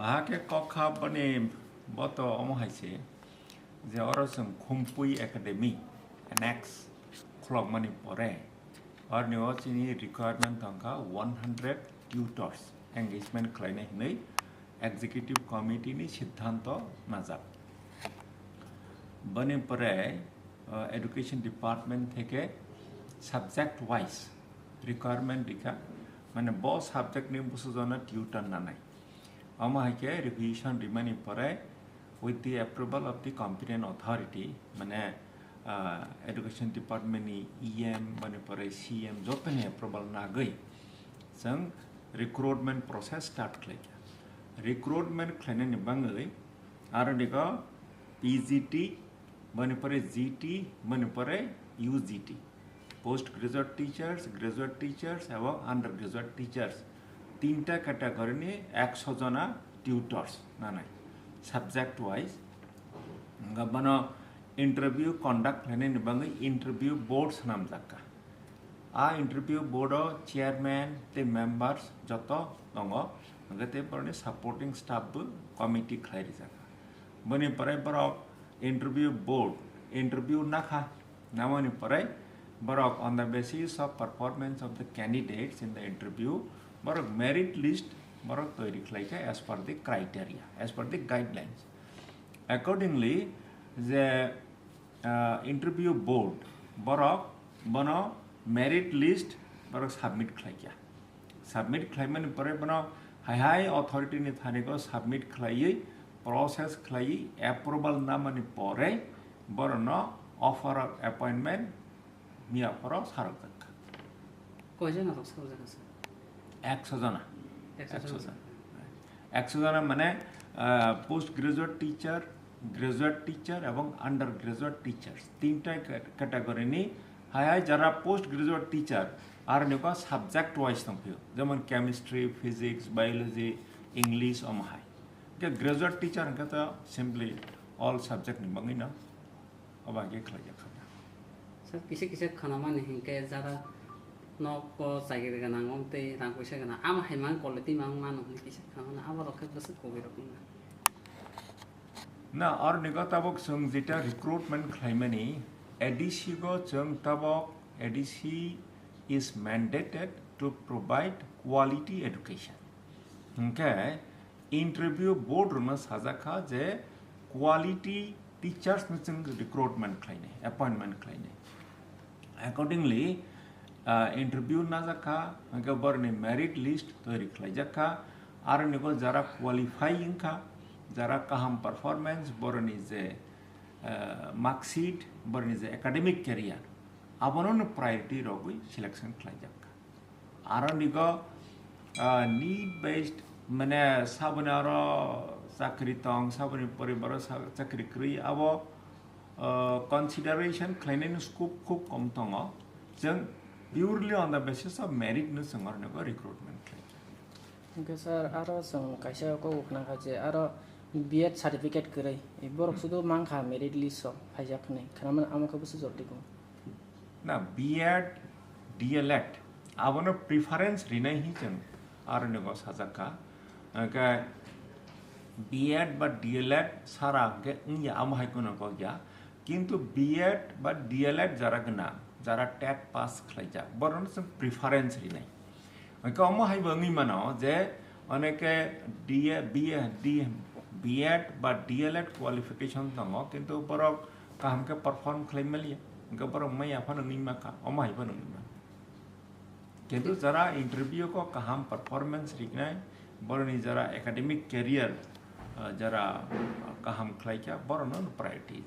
Bahake kokha bane boto omohaise je orosum Khumpui Academy annex clock money pore or neochini requirement tangka 100 tutors engagement kleine nei executive committee ni siddhanto najab bane pore education department theke subject wise requirement dikha mane bo subject ni busu jona tutor na nai amahike revision remaining pore with the approval of the competent authority mane education department ni EM mane pore CM jotani approval na gai jang recruitment process start khlaiya recruitment khlaine ni bangai aro diga PGT mane pore GT mane pore UGT post graduate teachers এবং undergraduate teachers তিনটা category নিয়ে 100 জনা tutors না নাই subject wise গাবানো interview conduct হনে নিবাঙ্গি interview boards নাম জাকা আ interview board chairman তে members যত দङ গতে পরনে সাপোর্টিং স্টাফ কমিটি খাইরি জাকা বনি পরে বড় ইন্টারভিউ বোর্ড ইন্টারভিউ নাখা নামনি পরে Borok on the basis of performance of the candidates in the interview, borok merit list borok toiri khlaika as per the criteria, as per the guidelines. Accordingly, the interview board borok bono merit list borok submit khlaika. Submit khlaiman pore bono high authority ni thaniko submit khlai process khlai approval namani pore borono offer of appointment মিয়া পর সারক দেখা কয়জন আছে subject আছে 100 জনা 100 জনা মানে post graduate teacher এবং under graduate teachers তিনটা ক্যাটাগরি নি হাই যারা পোস্ট গ্রাজুয়েট টিচার আর নেবা সাবজেক্ট ওয়াইজ থাকবে যেমন কেমিস্ট্রি ফিজিক্স বায়োলজি ইংলিশ অমহাই কে গ্রাজুয়েট টিচার কথা সিম্পলি অল সাবজেক্ট নিবাঙ্গি না অবাগে খাইয়া किसी खाना नहीं के ज़्यादा नौ को चाहिए का नाम ते नाम कोई से का नाम आम है मान क्वालिटी मांग मान होने किसी खाना अब रखे बस कोई रखूँगा ना और निगत तबक संग जिटा रिक्रूटमेंट क्लाइमेनी एडिसी को संग तबक ADC is mandated to provide quality education उनके इंटरव्यू बोर्ड रुमा साजा खा जे quality teachers में संग रिक्रूटमेंट क्लाइने अपॉइंटमेंट क्लाइने Accordingly, interview na jaka angka borne merit list toiri khlai jaka ar nigo jara qualifying kha jara kaham performance borni je mark sheet borni je academic career abonon priority rogui selection khlai jaka ar nigo need based mane sabonaro chakri tong saboni poribar chakri kri abo consideration claiming scope खूब कम तंगा जंग purely on the basis of merit न संगर न को recruitment claim okay sir आरो सं कैसे को उखना खाजे आरो बीएड सर्टिफिकेट करे ए बरक सुदो मांखा मेरिट लिस्ट फाइजाक नै खानामन आमको बस जल्दी को ना बीएड डीएलएड आवनो प्रेफरेंस रिनाय हि जंग आरो न को साजाका का बीएड बा डीएलएड सारा के या आमहाय को न को या কিন্তু বিএড বা ডিএলএড যারা গনা যারা টেট পাস খাইজা বরন সম প্রেফারেন্স রি নাই ওকে অম হাইবঙ্গি মানো যে অনেকে বিএড বা ডিএলএড কোয়ালিফিকেশন দङ কিন্তু বরক কামকে পারফর্ম খাইমালিয়া ওকে বরক মাই আফান নিমাকা অম হাইবন নিমা কিন্তু যারা ইন্টারভিউ কো কাম পারফরম্যান্স রিগনাই বরনি যারা একাডেমিক ক্যারিয়ার যারা কাম খাইকা বরন প্রায়োরিটি